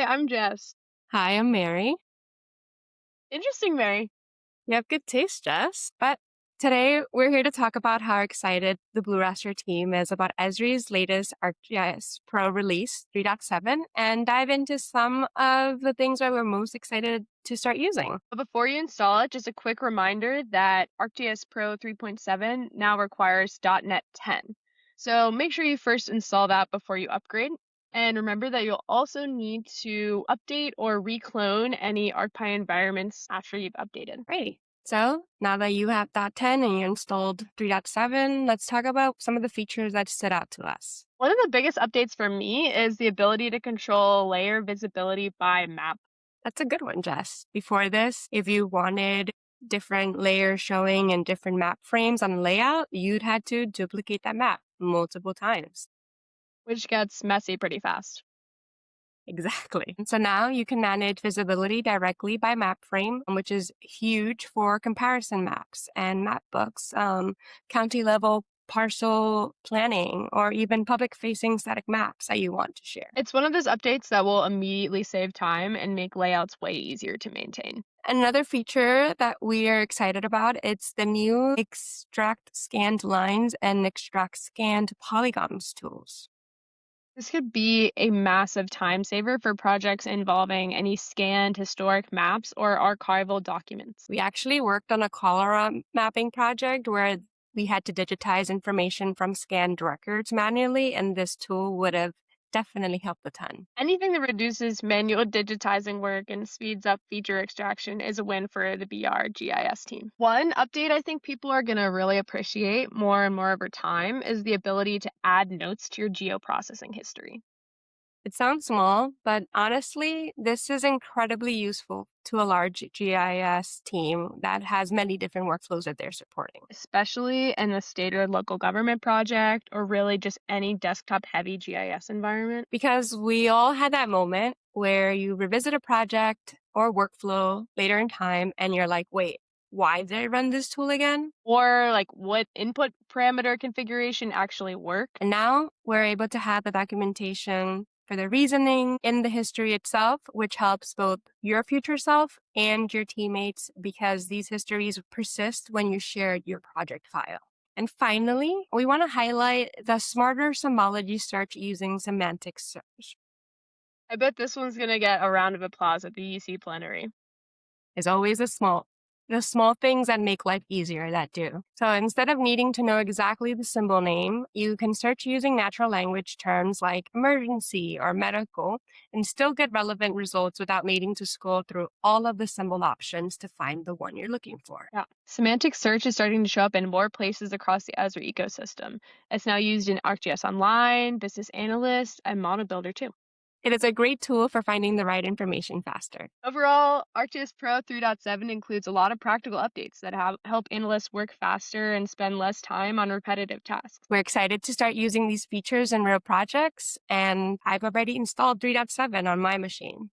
I'm Jess. Hi, I'm Mary. Interesting, Mary. You have good taste, Jess. But today we're here to talk about how excited the Blue Raster team is about Esri's latest ArcGIS Pro release 3.7 and dive into some of the things that we're most excited to start using. But before you install it, just a quick reminder that ArcGIS Pro 3.7 now requires .NET 10. So make sure you first install that before you upgrade. And remember that you'll also need to update or reclone any ArcPy environments after you've updated. Right. So now that you have .10 and you installed 3.7, let's talk about some of the features that stood out to us. One of the biggest updates for me is the ability to control layer visibility by map. That's a good one, Jess. Before this, if you wanted different layers showing in different map frames on a layout, you'd had to duplicate that map multiple times. Which gets messy pretty fast. Exactly. So now you can manage visibility directly by map frame, which is huge for comparison maps and map books, county level parcel planning, or even public facing static maps that you want to share. It's one of those updates that will immediately save time and make layouts way easier to maintain. Another feature that we are excited about, it's the new extract scanned lines and extract scanned polygons tools. This could be a massive time saver for projects involving any scanned historic maps or archival documents. We actually worked on a cholera mapping project where we had to digitize information from scanned records manually, and this tool would have definitely helped a ton. Anything that reduces manual digitizing work and speeds up feature extraction is a win for the ArcGIS team. One update I think people are going to really appreciate more and more over time is the ability to add notes to your geoprocessing history. It sounds small, but honestly, this is incredibly useful to a large GIS team that has many different workflows that they're supporting. Especially in a state or local government project, or really just any desktop heavy GIS environment. Because we all had that moment where you revisit a project or workflow later in time and you're like, wait, why did I run this tool again? Or like what input parameter configuration actually work. And now we're able to have the documentation for the reasoning in the history itself, which helps both your future self and your teammates because these histories persist when you share your project file. And finally, we want to highlight the smarter symbology search using semantic search. I bet this one's going to get a round of applause at the UC plenary. Is always the small things that make life easier that do. So instead of needing to know exactly the symbol name, you can search using natural language terms like emergency or medical and still get relevant results without needing to scroll through all of the symbol options to find the one you're looking for. Yeah. Semantic search is starting to show up in more places across the Esri ecosystem. It's now used in ArcGIS Online, Business Analyst, and Model Builder too. It is a great tool for finding the right information faster. Overall, ArcGIS Pro 3.7 includes a lot of practical updates that help analysts work faster and spend less time on repetitive tasks. We're excited to start using these features in real projects, and I've already installed 3.7 on my machine.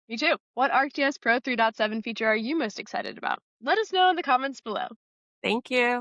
Me too. What ArcGIS Pro 3.7 feature are you most excited about? Let us know in the comments below. Thank you.